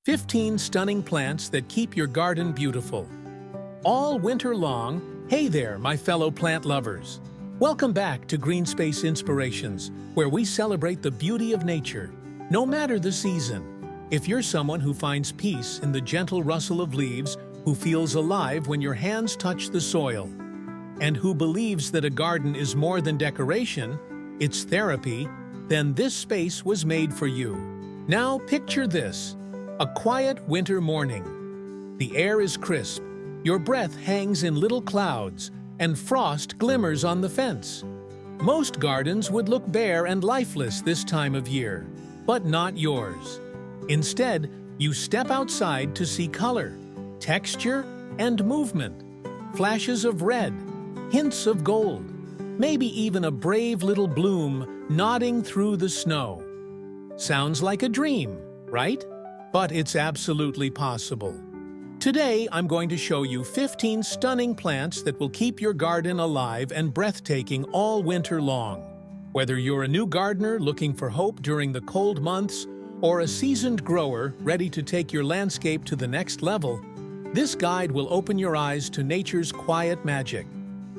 15 stunning plants that keep your garden beautiful. All winter long, hey there, my fellow plant lovers. Welcome back to GreenSpace Inspirations, where we celebrate the beauty of nature, no matter the season. If you're someone who finds peace in the gentle rustle of leaves, who feels alive when your hands touch the soil, and who believes that a garden is more than decoration, it's therapy, then this space was made for you. Now picture this. A quiet winter morning. The air is crisp, your breath hangs in little clouds, and frost glimmers on the fence. Most gardens would look bare and lifeless this time of year, but not yours. Instead, you step outside to see color, texture, and movement. Flashes of red, hints of gold, maybe even a brave little bloom nodding through the snow. Sounds like a dream, right? But it's absolutely possible. Today, I'm going to show you 15 stunning plants that will keep your garden alive and breathtaking all winter long. Whether you're a new gardener looking for hope during the cold months or a seasoned grower ready to take your landscape to the next level, this guide will open your eyes to nature's quiet magic.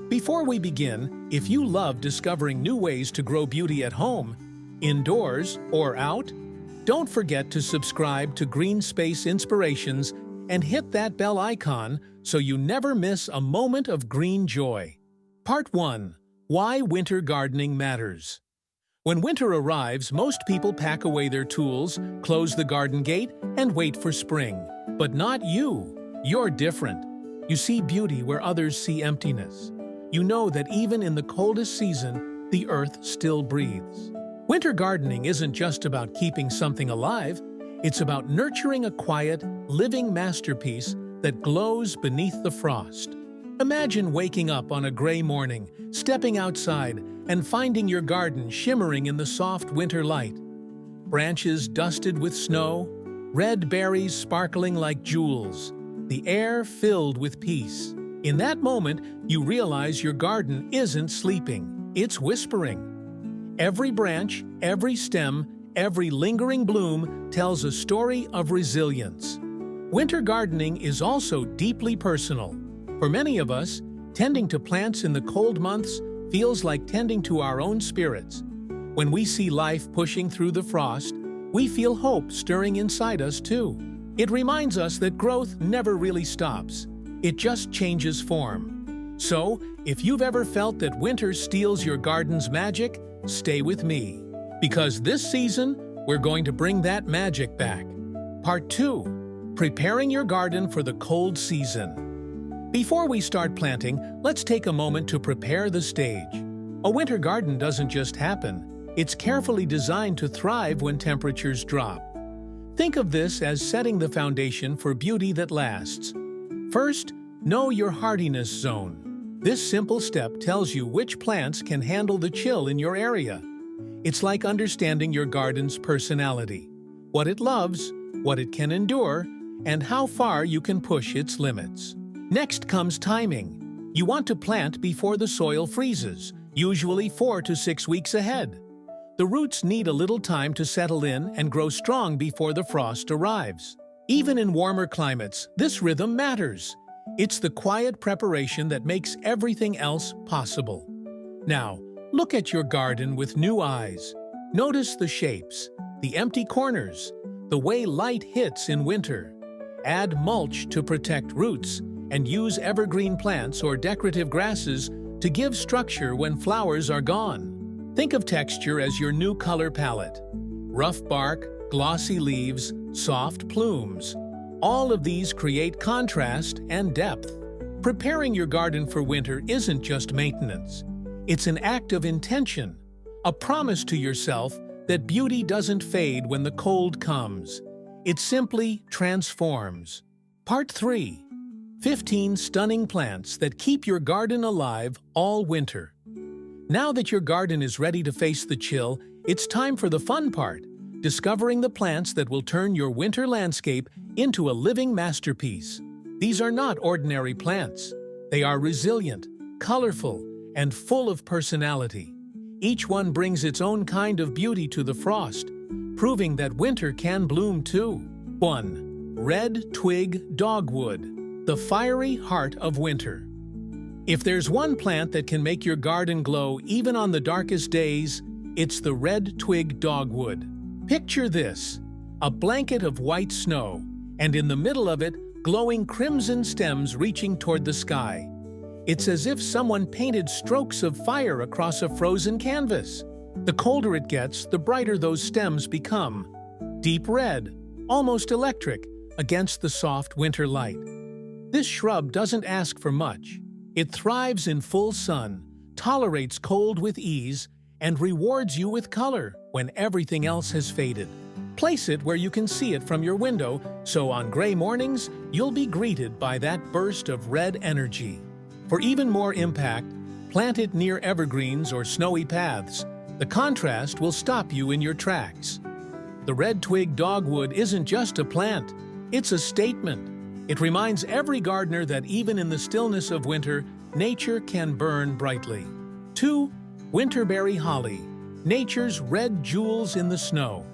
Before we begin, if you love discovering new ways to grow beauty at home, indoors or out, don't forget to subscribe to GreenSpace Inspirations and hit that bell icon so you never miss a moment of green joy. Part 1. Why Winter Gardening Matters. When winter arrives, most people pack away their tools, close the garden gate, and wait for spring. But not you. You're different. You see beauty where others see emptiness. You know that even in the coldest season, the earth still breathes. Winter gardening isn't just about keeping something alive, it's about nurturing a quiet, living masterpiece that glows beneath the frost. Imagine waking up on a gray morning, stepping outside, and finding your garden shimmering in the soft winter light. Branches dusted with snow, red berries sparkling like jewels, the air filled with peace. In that moment, you realize your garden isn't sleeping, it's whispering. Every branch, every stem, every lingering bloom tells a story of resilience. Winter gardening is also deeply personal. For many of us, tending to plants in the cold months feels like tending to our own spirits. When we see life pushing through the frost, we feel hope stirring inside us too. It reminds us that growth never really stops. It just changes form. So, if you've ever felt that winter steals your garden's magic, stay with me. Because this season, we're going to bring that magic back. Part 2. Preparing your garden for the cold season. Before we start planting, let's take a moment to prepare the stage. A winter garden doesn't just happen. It's carefully designed to thrive when temperatures drop. Think of this as setting the foundation for beauty that lasts. First, know your hardiness zone. This simple step tells you which plants can handle the chill in your area. It's like understanding your garden's personality, what it loves, what it can endure, and how far you can push its limits. Next comes timing. You want to plant before the soil freezes, usually 4 to 6 weeks ahead. The roots need a little time to settle in and grow strong before the frost arrives. Even in warmer climates, this rhythm matters. It's the quiet preparation that makes everything else possible. Now, look at your garden with new eyes. Notice the shapes, the empty corners, the way light hits in winter. Add mulch to protect roots, and use evergreen plants or decorative grasses to give structure when flowers are gone. Think of texture as your new color palette. Rough bark, glossy leaves, soft plumes. All of these create contrast and depth. Preparing your garden for winter isn't just maintenance. It's an act of intention, a promise to yourself that beauty doesn't fade when the cold comes. It simply transforms. Part 3. 15 stunning plants that keep your garden alive all winter. Now that your garden is ready to face the chill, it's time for the fun part. Discovering the plants that will turn your winter landscape into a living masterpiece. These are not ordinary plants. They are resilient, colorful, and full of personality. Each one brings its own kind of beauty to the frost, proving that winter can bloom too. 1. red twig dogwood, the fiery heart of winter. If there's one plant that can make your garden glow even on the darkest days, it's the red twig dogwood. Picture this: a blanket of white snow, and in the middle of it, glowing crimson stems reaching toward the sky. It's as if someone painted strokes of fire across a frozen canvas. The colder it gets, the brighter those stems become. Deep red, almost electric, against the soft winter light. This shrub doesn't ask for much. It thrives in full sun, tolerates cold with ease, and rewards you with color when everything else has faded. Place it where you can see it from your window, so on gray mornings, you'll be greeted by that burst of red energy. For even more impact, plant it near evergreens or snowy paths. The contrast will stop you in your tracks. The red twig dogwood isn't just a plant, it's a statement. It reminds every gardener that even in the stillness of winter, nature can burn brightly. 2. Winterberry holly, nature's red jewels in the snow.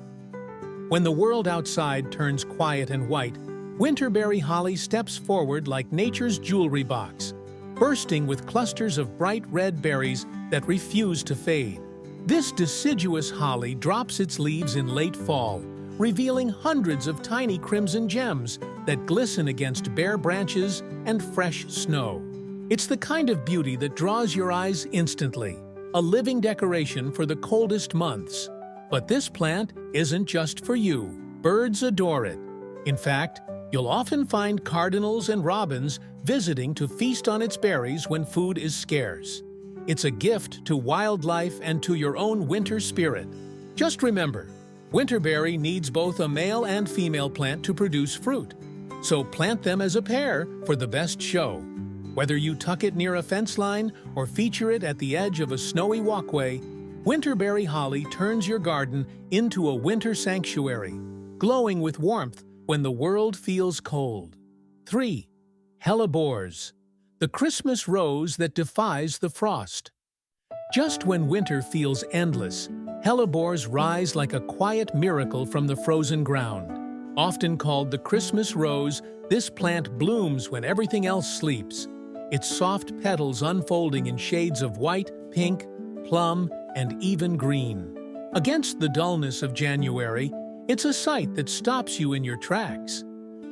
When the world outside turns quiet and white, winterberry holly steps forward like nature's jewelry box, bursting with clusters of bright red berries that refuse to fade. This deciduous holly drops its leaves in late fall, revealing hundreds of tiny crimson gems that glisten against bare branches and fresh snow. It's the kind of beauty that draws your eyes instantly, a living decoration for the coldest months. But this plant isn't just for you. Birds adore it. In fact, you'll often find cardinals and robins visiting to feast on its berries when food is scarce. It's a gift to wildlife and to your own winter spirit. Just remember, winterberry needs both a male and female plant to produce fruit, so plant them as a pair for the best show. Whether you tuck it near a fence line or feature it at the edge of a snowy walkway, winterberry holly turns your garden into a winter sanctuary, glowing with warmth when the world feels cold. 3. Hellebores, the Christmas rose that defies the frost. Just when winter feels endless, hellebores rise like a quiet miracle from the frozen ground. Often called the Christmas rose, this plant blooms when everything else sleeps, its soft petals unfolding in shades of white, pink, plum, and even green. Against the dullness of January, it's a sight that stops you in your tracks.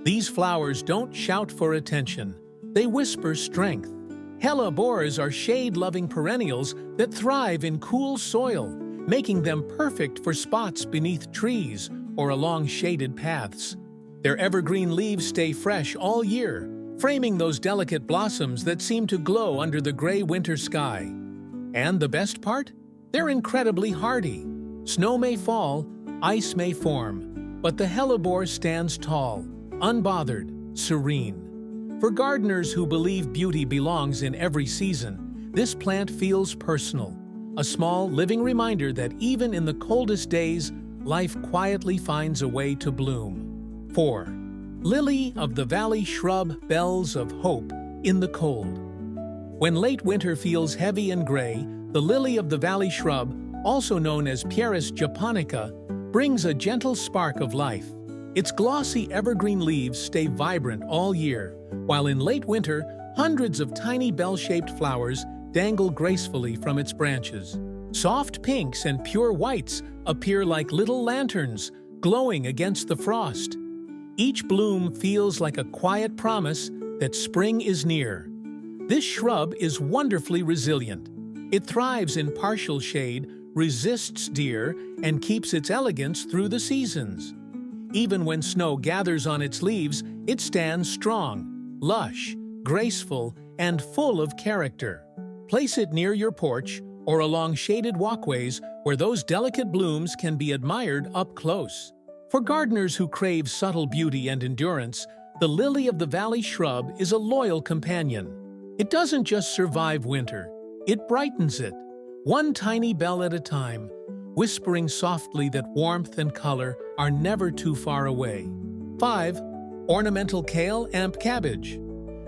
These flowers don't shout for attention, they whisper strength. Hellebores are shade-loving perennials that thrive in cool soil, making them perfect for spots beneath trees or along shaded paths. Their evergreen leaves stay fresh all year, framing those delicate blossoms that seem to glow under the gray winter sky. And the best part? They're incredibly hardy. Snow may fall, ice may form, but the hellebore stands tall, unbothered, serene. For gardeners who believe beauty belongs in every season, this plant feels personal, a small, living reminder that even in the coldest days, life quietly finds a way to bloom. 4. Lily of the Valley shrub, bells of hope in the cold. When late winter feels heavy and gray, the lily of the valley shrub, also known as Pieris japonica, brings a gentle spark of life. Its glossy evergreen leaves stay vibrant all year, while in late winter, hundreds of tiny bell-shaped flowers dangle gracefully from its branches. Soft pinks and pure whites appear like little lanterns, glowing against the frost. Each bloom feels like a quiet promise that spring is near. This shrub is wonderfully resilient. It thrives in partial shade, resists deer, and keeps its elegance through the seasons. Even when snow gathers on its leaves, it stands strong, lush, graceful, and full of character. Place it near your porch or along shaded walkways where those delicate blooms can be admired up close. For gardeners who crave subtle beauty and endurance, the lily of the valley shrub is a loyal companion. It doesn't just survive winter, it brightens it, one tiny bell at a time, whispering softly that warmth and color are never too far away. 5. Ornamental kale and cabbage,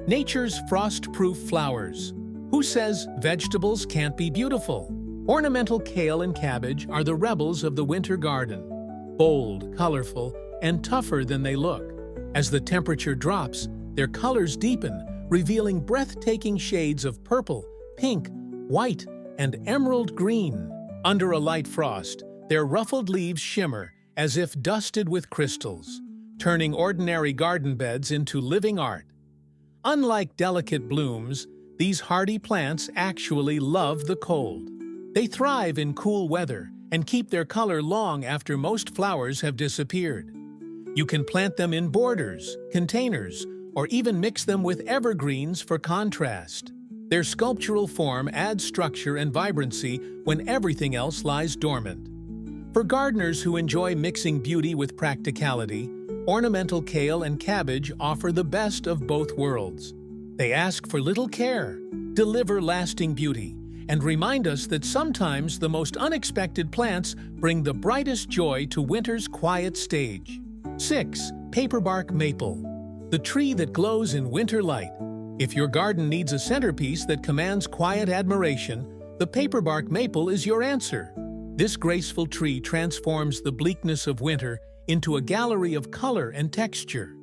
nature's frost-proof flowers. Who says vegetables can't be beautiful? Ornamental kale and cabbage are the rebels of the winter garden, bold, colorful, and tougher than they look. As the temperature drops, their colors deepen, revealing breathtaking shades of purple, pink, white, and emerald green. Under a light frost, their ruffled leaves shimmer as if dusted with crystals, turning ordinary garden beds into living art. Unlike delicate blooms, these hardy plants actually love the cold. They thrive in cool weather and keep their color long after most flowers have disappeared. You can plant them in borders, containers, or even mix them with evergreens for contrast. Their sculptural form adds structure and vibrancy when everything else lies dormant. For gardeners who enjoy mixing beauty with practicality, ornamental kale and cabbage offer the best of both worlds. They ask for little care, deliver lasting beauty, and remind us that sometimes the most unexpected plants bring the brightest joy to winter's quiet stage. 6. Paperbark maple, the tree that glows in winter light. If your garden needs a centerpiece that commands quiet admiration, the paperbark maple is your answer. This graceful tree transforms the bleakness of winter into a gallery of color and texture.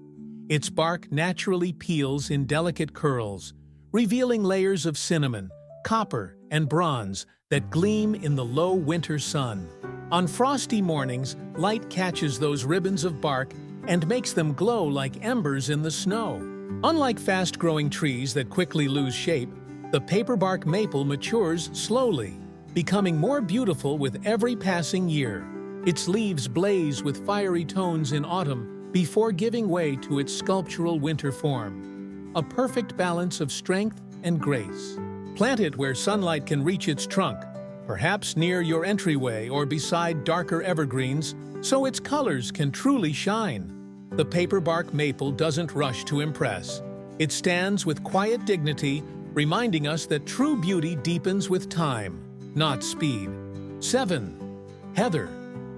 Its bark naturally peels in delicate curls, revealing layers of cinnamon, copper, and bronze that gleam in the low winter sun. On frosty mornings, light catches those ribbons of bark and makes them glow like embers in the snow. Unlike fast-growing trees that quickly lose shape, the paperbark maple matures slowly, becoming more beautiful with every passing year. Its leaves blaze with fiery tones in autumn before giving way to its sculptural winter form. A perfect balance of strength and grace. Plant it where sunlight can reach its trunk, perhaps near your entryway or beside darker evergreens, so its colors can truly shine. The paperbark maple doesn't rush to impress. It stands with quiet dignity, reminding us that true beauty deepens with time, not speed. 7. Heather,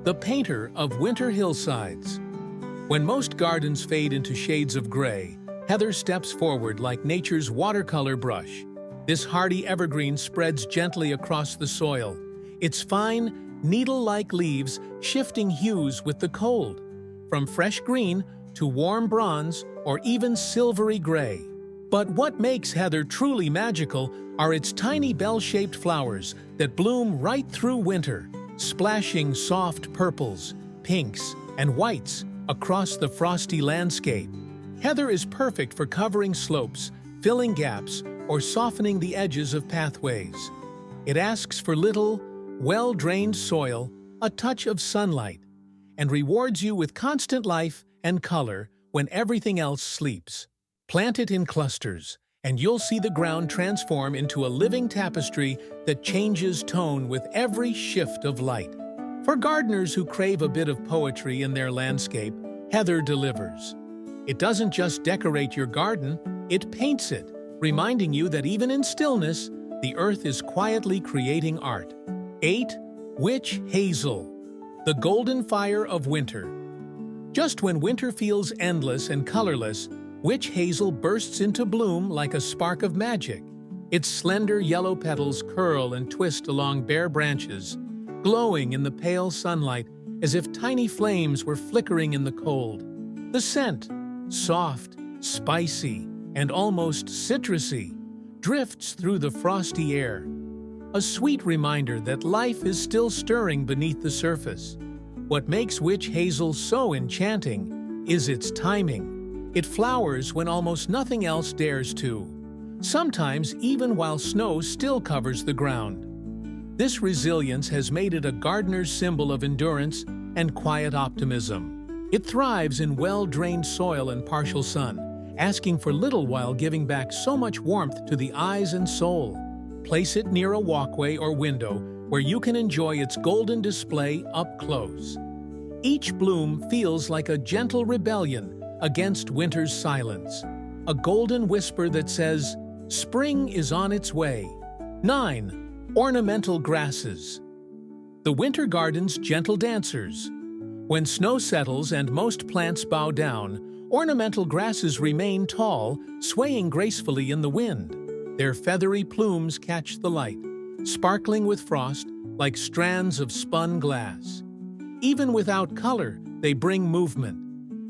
the painter of winter hillsides. When most gardens fade into shades of gray, heather steps forward like nature's watercolor brush. This hardy evergreen spreads gently across the soil, its fine, needle-like leaves shifting hues with the cold, from fresh green to warm bronze or even silvery gray. But what makes heather truly magical are its tiny bell-shaped flowers that bloom right through winter, splashing soft purples, pinks, and whites across the frosty landscape. Heather is perfect for covering slopes, filling gaps, or softening the edges of pathways. It asks for little, well-drained soil, a touch of sunlight, and rewards you with constant life and color when everything else sleeps. Plant it in clusters, and you'll see the ground transform into a living tapestry that changes tone with every shift of light. For gardeners who crave a bit of poetry in their landscape, heather delivers. It doesn't just decorate your garden, it paints it, reminding you that even in stillness, the earth is quietly creating art. 8. Witch hazel, the golden fire of winter. Just when winter feels endless and colorless, witch hazel bursts into bloom like a spark of magic. Its slender yellow petals curl and twist along bare branches, glowing in the pale sunlight as if tiny flames were flickering in the cold. The scent, soft, spicy, and almost citrusy, drifts through the frosty air, a sweet reminder that life is still stirring beneath the surface. What makes witch hazel so enchanting is its timing. It flowers when almost nothing else dares to, sometimes even while snow still covers the ground. This resilience has made it a gardener's symbol of endurance and quiet optimism. It thrives in well-drained soil and partial sun, asking for little while giving back so much warmth to the eyes and soul. Place it near a walkway or window where you can enjoy its golden display up close. Each bloom feels like a gentle rebellion against winter's silence, a golden whisper that says, "Spring is on its way." 9. Ornamental grasses, the winter garden's gentle dancers. When snow settles and most plants bow down, ornamental grasses remain tall, swaying gracefully in the wind. Their feathery plumes catch the light, sparkling with frost like strands of spun glass. Even without color, they bring movement.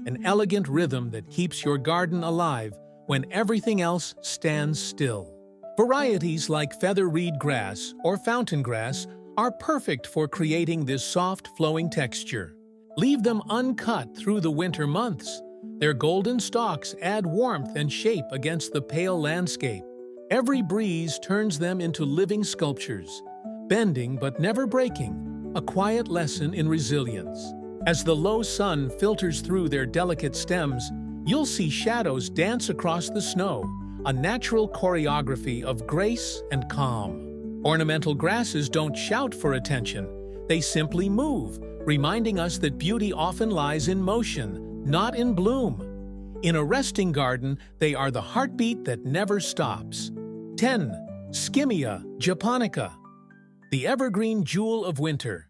an elegant rhythm that keeps your garden alive when everything else stands still. Varieties like feather reed grass or fountain grass are perfect for creating this soft, flowing texture. Leave them uncut through the winter months. Their golden stalks add warmth and shape against the pale landscape. Every breeze turns them into living sculptures, bending but never breaking, a quiet lesson in resilience. As the low sun filters through their delicate stems, you'll see shadows dance across the snow, a natural choreography of grace and calm. Ornamental grasses don't shout for attention. They simply move, reminding us that beauty often lies in motion, not in bloom. In a resting garden, they are the heartbeat that never stops. 10. Skimmia japonica, the evergreen jewel of winter.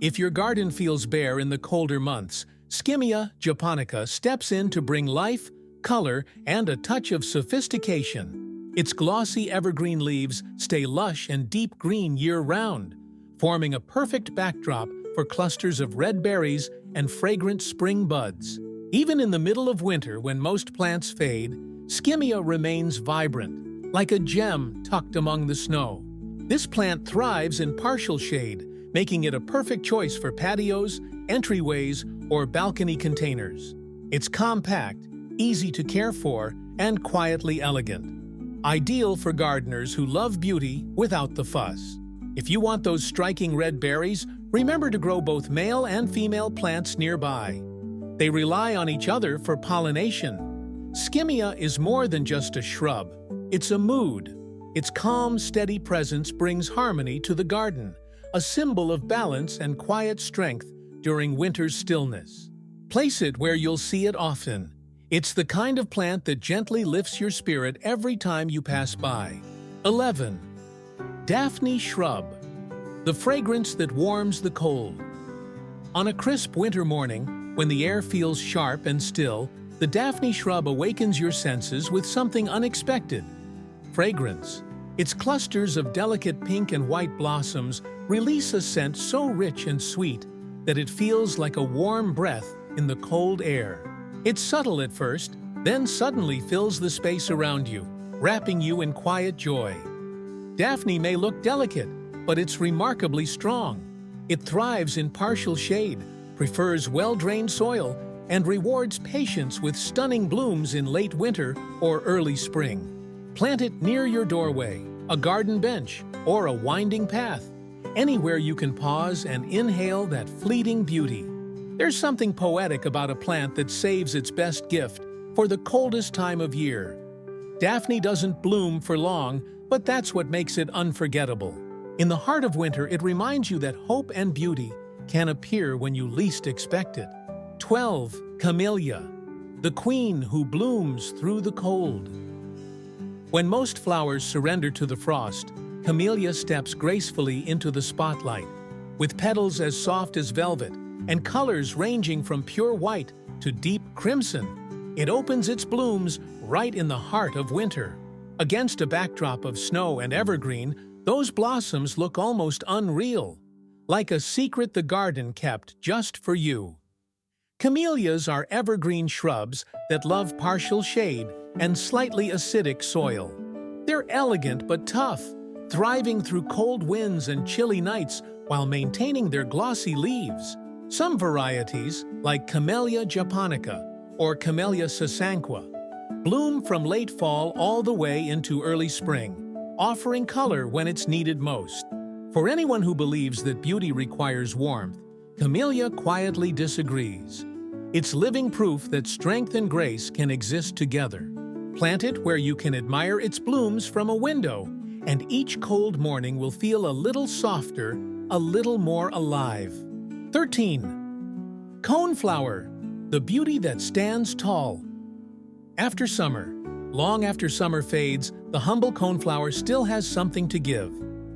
If your garden feels bare in the colder months, Skimmia japonica steps in to bring life, color, and a touch of sophistication. Its glossy evergreen leaves stay lush and deep green year-round, forming a perfect backdrop for clusters of red berries and fragrant spring buds. Even in the middle of winter, when most plants fade, Skimmia remains vibrant, like a gem tucked among the snow. This plant thrives in partial shade, making it a perfect choice for patios, entryways, or balcony containers. It's compact, easy to care for, and quietly elegant. Ideal for gardeners who love beauty without the fuss. If you want those striking red berries, remember to grow both male and female plants nearby. They rely on each other for pollination. Skimmia is more than just a shrub. It's a mood. Its calm, steady presence brings harmony to the garden, a symbol of balance and quiet strength during winter's stillness. Place it where you'll see it often. It's the kind of plant that gently lifts your spirit every time you pass by. 11. Daphne shrub, the fragrance that warms the cold. On a crisp winter morning, when the air feels sharp and still, the Daphne shrub awakens your senses with something unexpected: fragrance. Its clusters of delicate pink and white blossoms release a scent so rich and sweet that it feels like a warm breath in the cold air. It's subtle at first, then suddenly fills the space around you, wrapping you in quiet joy. Daphne may look delicate, but it's remarkably strong. It thrives in partial shade, prefers well-drained soil, and rewards patience with stunning blooms in late winter or early spring. Plant it near your doorway, a garden bench, or a winding path, anywhere you can pause and inhale that fleeting beauty. There's something poetic about a plant that saves its best gift for the coldest time of year. Daphne doesn't bloom for long, but that's what makes it unforgettable. In the heart of winter, it reminds you that hope and beauty can appear when you least expect it. 12. Camellia, the queen who blooms through the cold. When most flowers surrender to the frost, camellia steps gracefully into the spotlight. With petals as soft as velvet and colors ranging from pure white to deep crimson, it opens its blooms right in the heart of winter. Against a backdrop of snow and evergreen, those blossoms look almost unreal, like a secret the garden kept just for you. Camellias are evergreen shrubs that love partial shade and slightly acidic soil. They're elegant but tough, thriving through cold winds and chilly nights while maintaining their glossy leaves. Some varieties, like Camellia japonica or Camellia sasanqua, bloom from late fall all the way into early spring, offering color when it's needed most. For anyone who believes that beauty requires warmth, Camellia quietly disagrees. It's living proof that strength and grace can exist together. Plant it where you can admire its blooms from a window, and each cold morning will feel a little softer, a little more alive. 13. Coneflower, the beauty that stands tall. After summer, long after summer fades, the humble coneflower still has something to give.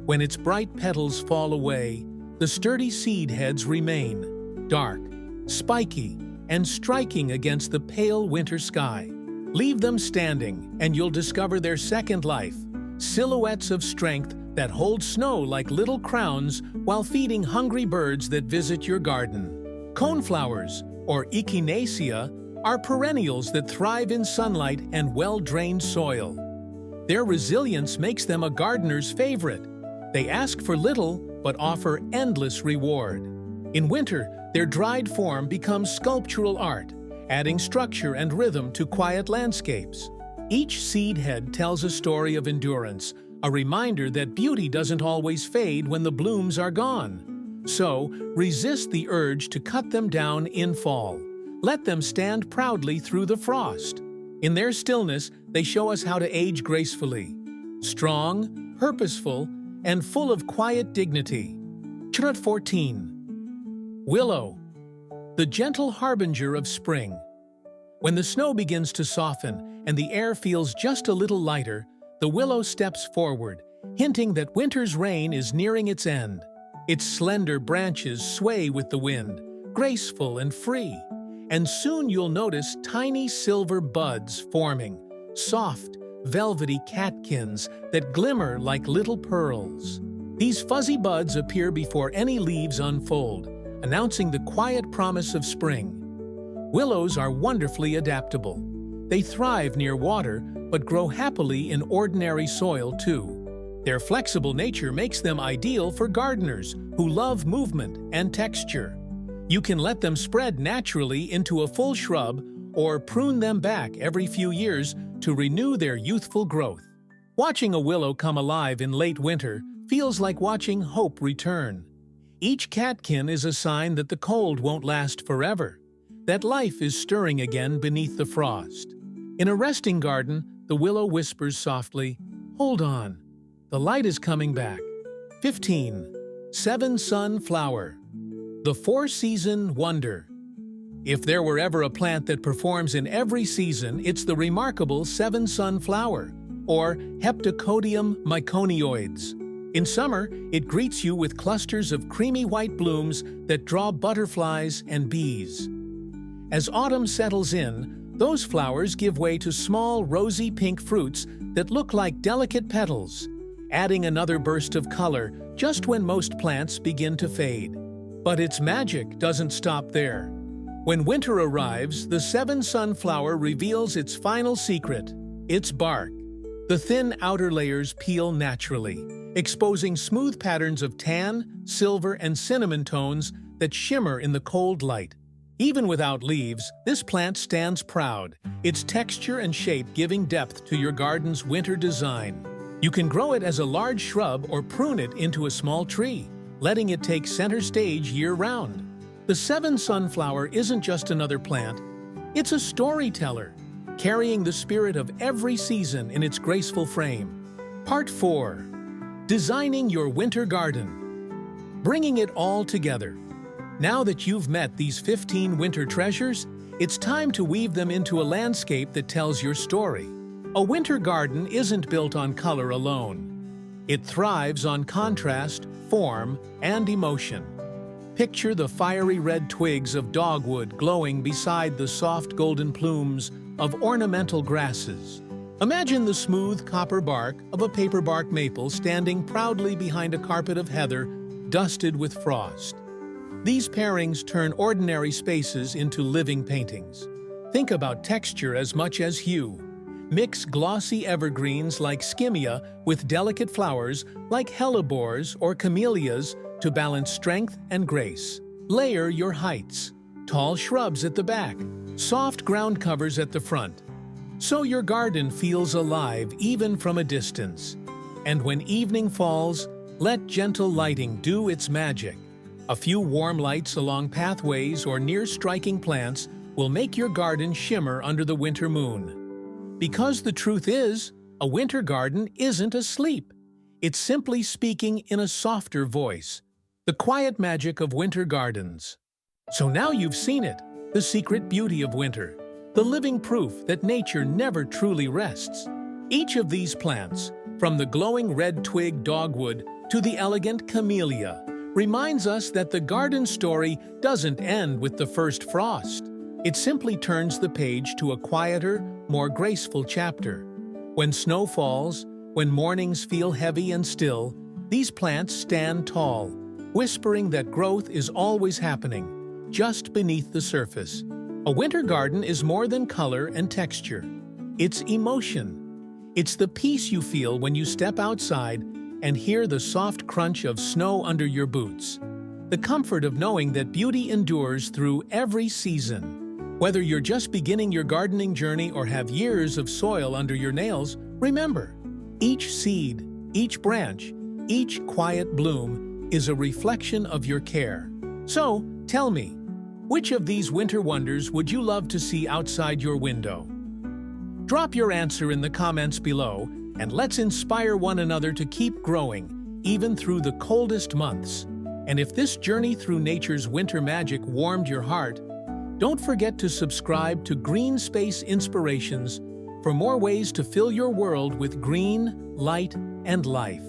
When its bright petals fall away, the sturdy seed heads remain, dark, spiky, and striking against the pale winter sky. Leave them standing, and you'll discover their second life, silhouettes of strength that hold snow like little crowns while feeding hungry birds that visit your garden. Coneflowers, or echinacea, are perennials that thrive in sunlight and well-drained soil. Their resilience makes them a gardener's favorite. They ask for little but offer endless reward. In winter, their dried form becomes sculptural art, adding structure and rhythm to quiet landscapes. Each seed head tells a story of endurance, a reminder that beauty doesn't always fade when the blooms are gone. So, resist the urge to cut them down in fall. Let them stand proudly through the frost. In their stillness, they show us how to age gracefully. Strong, purposeful, and full of quiet dignity. Chart 14. Willow, the gentle harbinger of spring. When the snow begins to soften and the air feels just a little lighter, the willow steps forward, hinting that winter's reign is nearing its end. Its slender branches sway with the wind, graceful and free, and soon you'll notice tiny silver buds forming, soft, velvety catkins that glimmer like little pearls. These fuzzy buds appear before any leaves unfold, announcing the quiet promise of spring. Willows are wonderfully adaptable. They thrive near water, but grow happily in ordinary soil too. Their flexible nature makes them ideal for gardeners who love movement and texture. You can let them spread naturally into a full shrub or prune them back every few years to renew their youthful growth. Watching a willow come alive in late winter feels like watching hope return. Each catkin is a sign that the cold won't last forever, that life is stirring again beneath the frost. In a resting garden, the willow whispers softly, "Hold on, the light is coming back." 15. Seven-Sun Flower, the four-season wonder. If there were ever a plant that performs in every season, it's the remarkable seven-sun flower, or Heptacodium myconioides. In summer, it greets you with clusters of creamy white blooms that draw butterflies and bees. As autumn settles in, those flowers give way to small rosy pink fruits that look like delicate petals, adding another burst of color just when most plants begin to fade. But its magic doesn't stop there. When winter arrives, the seven-sun flower reveals its final secret, its bark. The thin outer layers peel naturally, exposing smooth patterns of tan, silver, and cinnamon tones that shimmer in the cold light. Even without leaves, this plant stands proud, its texture and shape giving depth to your garden's winter design. You can grow it as a large shrub or prune it into a small tree, letting it take center stage year-round. The seven-sun flower isn't just another plant, it's a storyteller, carrying the spirit of every season in its graceful frame. Part 4. Designing your winter garden. Bringing it all together. Now that you've met these 15 winter treasures, it's time to weave them into a landscape that tells your story. A winter garden isn't built on color alone. It thrives on contrast, form, and emotion. Picture the fiery red twigs of dogwood glowing beside the soft golden plumes of ornamental grasses. Imagine the smooth copper bark of a paperbark maple standing proudly behind a carpet of heather dusted with frost. These pairings turn ordinary spaces into living paintings. Think about texture as much as hue. Mix glossy evergreens like skimmia with delicate flowers like hellebores or camellias to balance strength and grace. Layer your heights. Tall shrubs at the back, soft ground covers at the front. So your garden feels alive even from a distance. And when evening falls, let gentle lighting do its magic. A few warm lights along pathways or near striking plants will make your garden shimmer under the winter moon. Because the truth is, a winter garden isn't asleep. It's simply speaking in a softer voice. The quiet magic of winter gardens. So now you've seen it, the secret beauty of winter, the living proof that nature never truly rests. Each of these plants, from the glowing red twig dogwood to the elegant camellia, reminds us that the garden story doesn't end with the first frost. It simply turns the page to a quieter, more graceful chapter. When snow falls, when mornings feel heavy and still, these plants stand tall, whispering that growth is always happening, just beneath the surface. A winter garden is more than color and texture. It's emotion. It's the peace you feel when you step outside and hear the soft crunch of snow under your boots. The comfort of knowing that beauty endures through every season. Whether you're just beginning your gardening journey or have years of soil under your nails, remember, each seed, each branch, each quiet bloom is a reflection of your care. So, tell me, which of these winter wonders would you love to see outside your window? Drop your answer in the comments below, and let's inspire one another to keep growing, even through the coldest months. And if this journey through nature's winter magic warmed your heart, don't forget to subscribe to GreenSpace Inspirations for more ways to fill your world with green, light, and life.